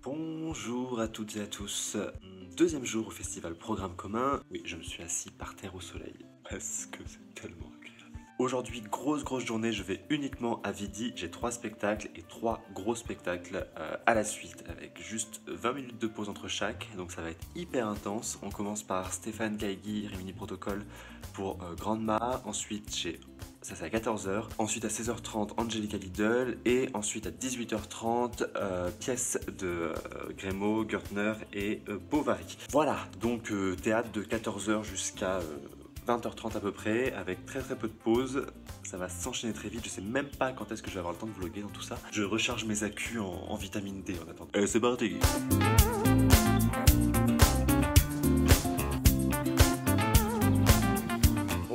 Bonjour à toutes et à tous. Deuxième jour au festival Programme commun. Oui, je me suis assis par terre au soleil parce que c'est tellement agréable. Aujourd'hui, grosse journée, je vais uniquement à Vidi. J'ai 3 spectacles et 3 gros spectacles à la suite avec juste 20 minutes de pause entre chaque. Donc ça va être hyper intense. On commence par Stéphane Kaigi, Rimini Protocol pour Grandma. Ensuite, ça c'est à 14h, ensuite à 16h30 Angelica Lidl et ensuite à 18h30 pièce de Grémo, Gertner et Bovary. Voilà, donc théâtre de 14h jusqu'à 20h30 à peu près, avec très peu de pause. Ça va s'enchaîner très vite, je sais même pas quand est-ce que je vais avoir le temps de vlogger dans tout ça. Je recharge mes accus en vitamine D en attendant. C'est parti.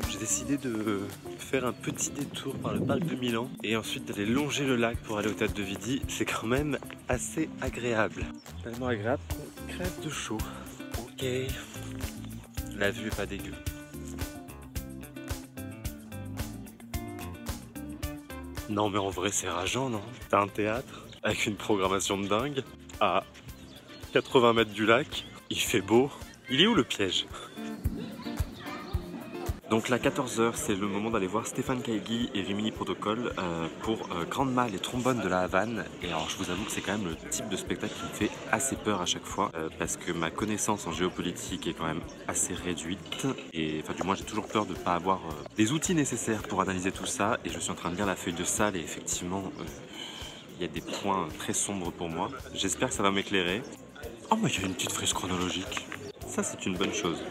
J'ai décidé de faire un petit détour par le parc de Milan et ensuite d'aller longer le lac pour aller au théâtre de Vidi. C'est quand même assez agréable. Tellement agréable qu'on crève de chaud. Ok. La vue est pas dégueu. Non mais en vrai c'est rageant, non? T'as un théâtre avec une programmation de dingue à 80 mètres du lac. Il fait beau. Il est où le piège? Donc là, 14h, c'est le moment d'aller voir Stéphane Kaigi et Rimini Protocol pour Grandma, les trombones de la Havane. Et alors, je vous avoue que c'est quand même le type de spectacle qui me fait assez peur à chaque fois parce que ma connaissance en géopolitique est quand même assez réduite. Et enfin, du moins, j'ai toujours peur de ne pas avoir les outils nécessaires pour analyser tout ça. Et je suis en train de lire la feuille de salle et effectivement, il y a des points très sombres pour moi. J'espère que ça va m'éclairer. Oh, mais il y a une petite frise chronologique. Ça, c'est une bonne chose.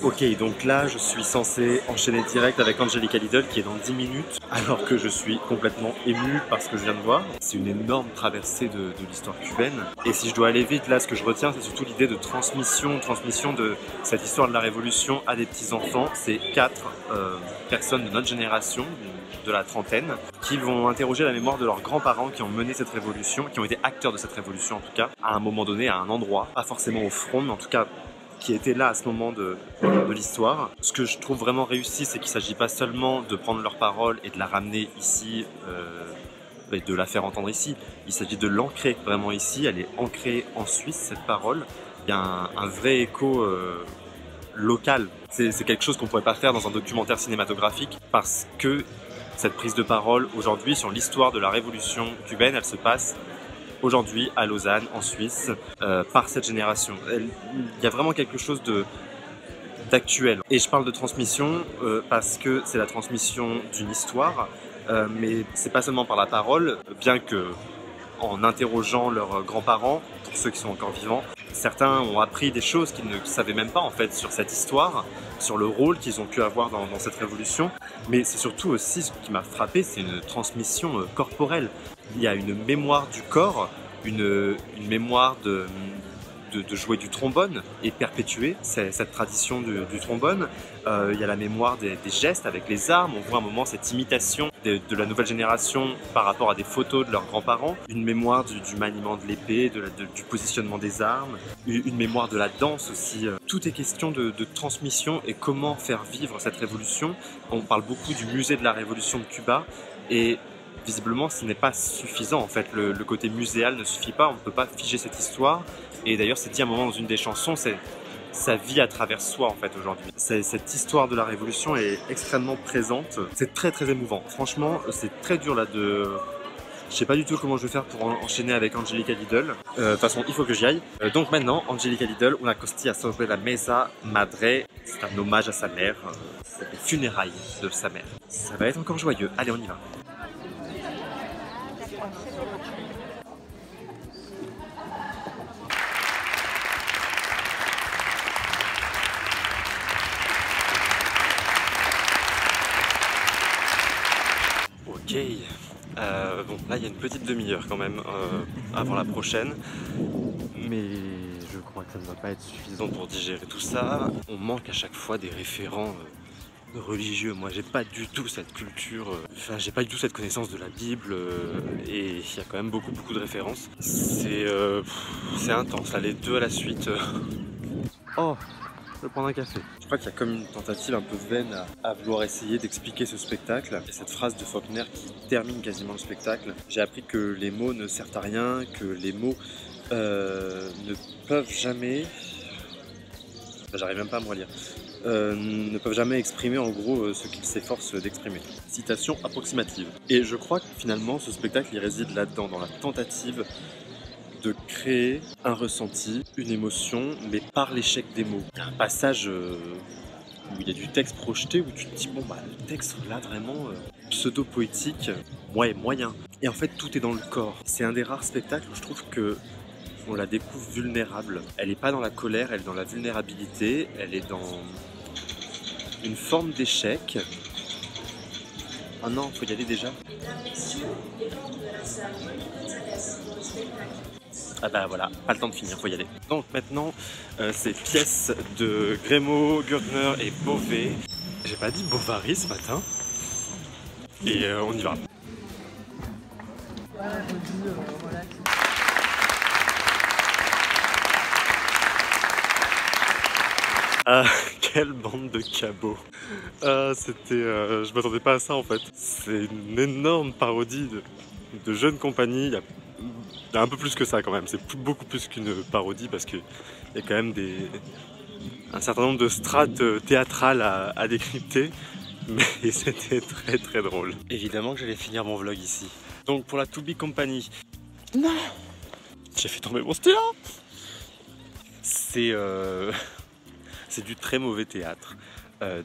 Ok, donc là je suis censé enchaîner direct avec Angelica Lidl qui est dans 10 minutes alors que je suis complètement ému par ce que je viens de voir. C'est une énorme traversée de l'histoire cubaine et si je dois aller vite, là ce que je retiens c'est surtout l'idée de transmission de cette histoire de la révolution à des petits enfants. C'est 4 personnes de notre génération, de la trentaine, qui vont interroger la mémoire de leurs grands-parents qui ont mené cette révolution, qui ont été acteurs de cette révolution en tout cas, à un moment donné, à un endroit, pas forcément au front mais en tout cas qui était là à ce moment de l'histoire. Ce que je trouve vraiment réussi, c'est qu'il ne s'agit pas seulement de prendre leur parole et de la ramener ici, et de la faire entendre ici. Il s'agit de l'ancrer vraiment ici. Elle est ancrée en Suisse, cette parole. Il y a un vrai écho local. C'est quelque chose qu'on ne pourrait pas faire dans un documentaire cinématographique parce que cette prise de parole aujourd'hui sur l'histoire de la révolution cubaine, elle se passe aujourd'hui à Lausanne, en Suisse, par cette génération. Il y a vraiment quelque chose d'actuel. Et je parle de transmission parce que c'est la transmission d'une histoire, mais c'est pas seulement par la parole, bien que en interrogeant leurs grands-parents, pour ceux qui sont encore vivants, certains ont appris des choses qu'ils ne savaient même pas en fait sur cette histoire, sur le rôle qu'ils ont pu avoir dans cette révolution. Mais c'est surtout aussi ce qui m'a frappé, c'est une transmission corporelle. Il y a une mémoire du corps, une mémoire de jouer du trombone et perpétuer cette tradition du trombone. Il y a la mémoire des gestes avec les armes. On voit un moment cette imitation de la nouvelle génération par rapport à des photos de leurs grands-parents. Une mémoire du maniement de l'épée, du positionnement des armes. Une mémoire de la danse aussi. Tout est question de transmission et comment faire vivre cette révolution. On parle beaucoup du musée de la révolution de Cuba et visiblement, ce n'est pas suffisant en fait. Le côté muséal ne suffit pas, on ne peut pas figer cette histoire. Et d'ailleurs, c'est dit à un moment dans une des chansons, ça vit à travers soi en fait aujourd'hui. Cette histoire de la révolution est extrêmement présente. C'est très émouvant. Franchement, c'est très dur là de... Je sais pas du tout comment je vais faire pour enchaîner avec Angelica Lidl. De toute façon, il faut que j'y aille. Donc maintenant, Angelica Lidl, una costilla sobre la mesa madre. C'est un hommage à sa mère. C'est les funérailles de sa mère. Ça va être encore joyeux. Allez, on y va. Ok, bon là il y a une petite demi-heure quand même avant la prochaine, mais je crois que ça ne va pas être suffisant pour digérer tout ça. On manque à chaque fois des référents religieux. Moi, j'ai pas du tout cette culture, enfin, j'ai pas du tout cette connaissance de la Bible, et il y a quand même beaucoup de références. C'est intense, là, les deux à la suite. Oh, je vais prendre un café. Je crois qu'il y a comme une tentative un peu vaine à vouloir essayer d'expliquer ce spectacle. Et cette phrase de Faulkner qui termine quasiment le spectacle. J'ai appris que les mots ne servent à rien, que les mots ne peuvent jamais... J'arrive même pas à me relire. Ne peuvent jamais exprimer en gros ce qu'ils s'efforcent d'exprimer. Citation approximative. Et je crois que finalement ce spectacle il réside là-dedans, dans la tentative de créer un ressenti, une émotion, mais par l'échec des mots. Il y a un passage où il y a du texte projeté, où tu te dis, bon bah le texte là vraiment pseudo-poétique, ouais, moyen. Et en fait tout est dans le corps. C'est un des rares spectacles où je trouve que on la découvre vulnérable. Elle n'est pas dans la colère, elle est dans la vulnérabilité, elle est dans une forme d'échec. Ah non, faut y aller déjà. Ah bah voilà, pas le temps de finir, faut y aller. Donc maintenant, c'est pièces de Grémaud, Gürtner et Beauvais. J'ai pas dit Bovary ce matin. Et on y va. Ah, quelle bande de cabots. Ah, je m'attendais pas à ça en fait. C'est une énorme parodie de jeunes compagnies. Il y a un peu plus que ça quand même. C'est beaucoup plus qu'une parodie parce qu'il y a quand même un certain nombre de strates théâtrales à décrypter. Mais c'était très très drôle. Évidemment que j'allais finir mon vlog ici. Donc pour la To Be Company. Non, j'ai fait tomber mon stylo. C'est du très mauvais théâtre.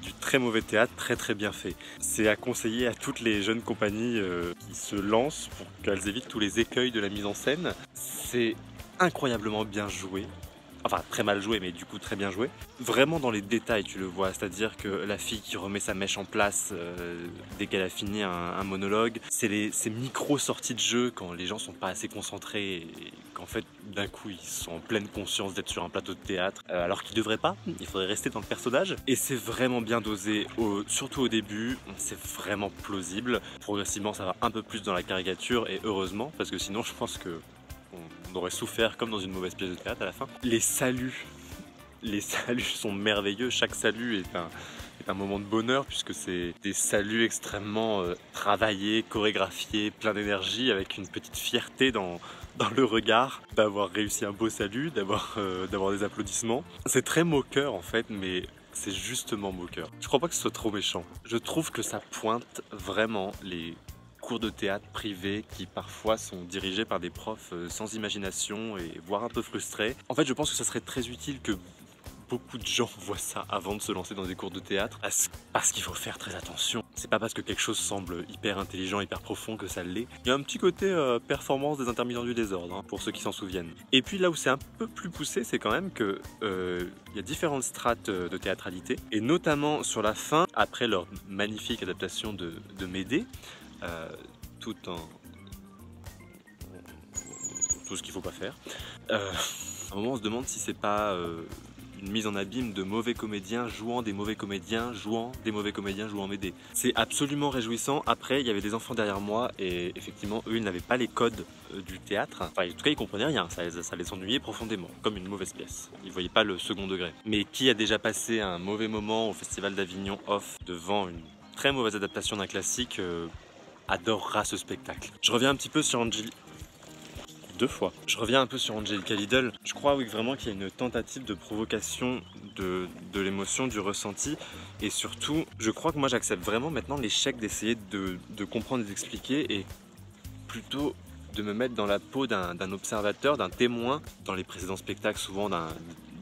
Du très mauvais théâtre, très très bien fait. C'est à conseiller à toutes les jeunes compagnies qui se lancent pour qu'elles évitent tous les écueils de la mise en scène. C'est incroyablement bien joué. Enfin, très mal joué, mais du coup très bien joué. Vraiment dans les détails, tu le vois. C'est-à-dire que la fille qui remet sa mèche en place dès qu'elle a fini un monologue. C'est ces micro-sorties de jeu quand les gens sont pas assez concentrés et qu'en fait, d'un coup, ils sont en pleine conscience d'être sur un plateau de théâtre. Alors qu'ils devraient pas. Il faudrait rester dans le personnage. Et c'est vraiment bien dosé, surtout au début. C'est vraiment plausible. Progressivement, ça va un peu plus dans la caricature et heureusement, parce que sinon, je pense que on aurait souffert comme dans une mauvaise pièce de théâtre à la fin. Les saluts sont merveilleux. Chaque salut est un moment de bonheur puisque c'est des saluts extrêmement travaillés, chorégraphiés, plein d'énergie, avec une petite fierté dans le regard d'avoir réussi un beau salut, d'avoir des applaudissements. C'est très moqueur en fait, mais c'est justement moqueur. Je crois pas que ce soit trop méchant. Je trouve que ça pointe vraiment les cours de théâtre privés qui parfois sont dirigés par des profs sans imagination et voire un peu frustrés. En fait, je pense que ça serait très utile que beaucoup de gens voient ça avant de se lancer dans des cours de théâtre parce qu'il faut faire très attention. C'est pas parce que quelque chose semble hyper intelligent, hyper profond que ça l'est. Il y a un petit côté performance des intermittents du désordre, hein, pour ceux qui s'en souviennent. Et puis là où c'est un peu plus poussé, c'est quand même que il y a différentes strates de théâtralité, et notamment sur la fin, après leur magnifique adaptation de Médée, tout ce qu'il faut pas faire. À un moment on se demande si c'est pas une mise en abîme de mauvais comédiens jouant des mauvais comédiens jouant des mauvais comédiens jouant Médée. C'est absolument réjouissant. Après il y avait des enfants derrière moi et effectivement eux ils n'avaient pas les codes du théâtre. Enfin en tout cas ils comprenaient rien, ça les ennuyait profondément, comme une mauvaise pièce. Ils voyaient pas le second degré. Mais qui a déjà passé un mauvais moment au Festival d'Avignon off devant une très mauvaise adaptation d'un classique adorera ce spectacle. Je reviens un petit peu sur deux fois. Je reviens un peu sur Angelica Lidl. Je crois oui vraiment qu'il y a une tentative de provocation de l'émotion, du ressenti. Et surtout, je crois que moi j'accepte vraiment maintenant l'échec d'essayer de comprendre et d'expliquer et plutôt de me mettre dans la peau d'un observateur, d'un témoin. Dans les précédents spectacles, souvent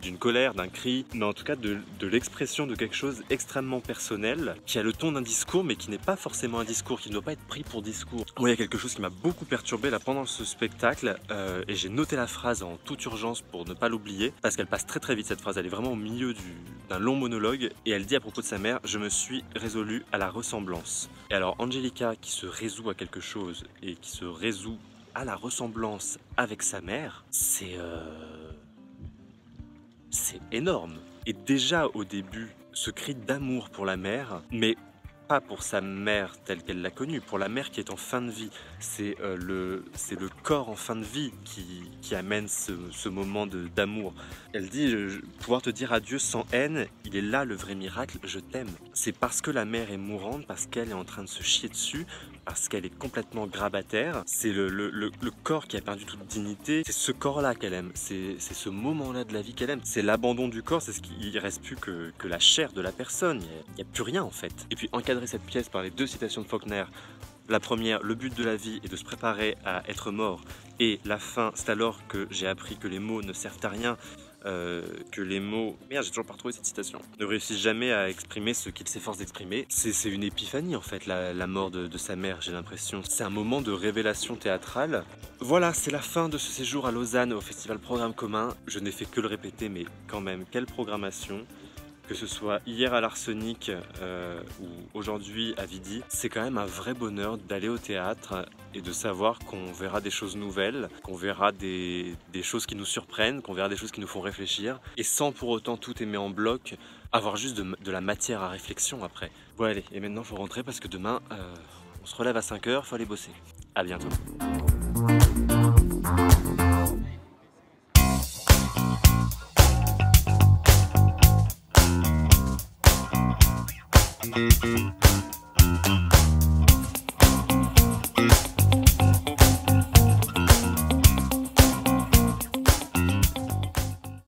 d'une colère, d'un cri, mais en tout cas de l'expression de quelque chose extrêmement personnel, qui a le ton d'un discours, mais qui n'est pas forcément un discours, qui ne doit pas être pris pour discours. Moi, il y a quelque chose qui m'a beaucoup perturbé là pendant ce spectacle, et j'ai noté la phrase en toute urgence pour ne pas l'oublier, parce qu'elle passe très très vite cette phrase, elle est vraiment au milieu d'un long monologue, et elle dit à propos de sa mère, je me suis résolu à la ressemblance. Et alors Angelica qui se résout à quelque chose, et qui se résout à la ressemblance avec sa mère, c'est énorme. Et déjà au début, ce cri d'amour pour la mer, mais pas pour sa mère telle qu'elle l'a connue, pour la mère qui est en fin de vie. C'est le corps en fin de vie qui amène ce moment d'amour. Elle dit pouvoir te dire adieu sans haine, il est là le vrai miracle, je t'aime. C'est parce que la mère est mourante, parce qu'elle est en train de se chier dessus, parce qu'elle est complètement grabataire. C'est le corps qui a perdu toute dignité. C'est ce corps-là qu'elle aime. C'est ce moment-là de la vie qu'elle aime. C'est l'abandon du corps, c'est ce qu'il ne reste plus que la chair de la personne. Il n'y a plus rien en fait. Et puis encadrer cette pièce par les 2 citations de Faulkner. La première, le but de la vie est de se préparer à être mort. Et la fin, c'est alors que j'ai appris que les mots ne servent à rien. Que les mots... Merde, j'ai toujours pas retrouvé cette citation. Ne réussissent jamais à exprimer ce qu'ils s'efforcent d'exprimer. C'est une épiphanie en fait, la mort de sa mère, j'ai l'impression. C'est un moment de révélation théâtrale. Voilà, c'est la fin de ce séjour à Lausanne au festival Programme Commun. Je n'ai fait que le répéter, mais quand même, quelle programmation! Que ce soit hier à l'Arsenic ou aujourd'hui à Vidi, c'est quand même un vrai bonheur d'aller au théâtre et de savoir qu'on verra des choses nouvelles, qu'on verra des choses qui nous surprennent, qu'on verra des choses qui nous font réfléchir, et sans pour autant tout aimer en bloc, avoir juste de la matière à réflexion après. Bon allez, et maintenant faut rentrer parce que demain, on se relève à 5 h, faut aller bosser. À bientôt. Thank you.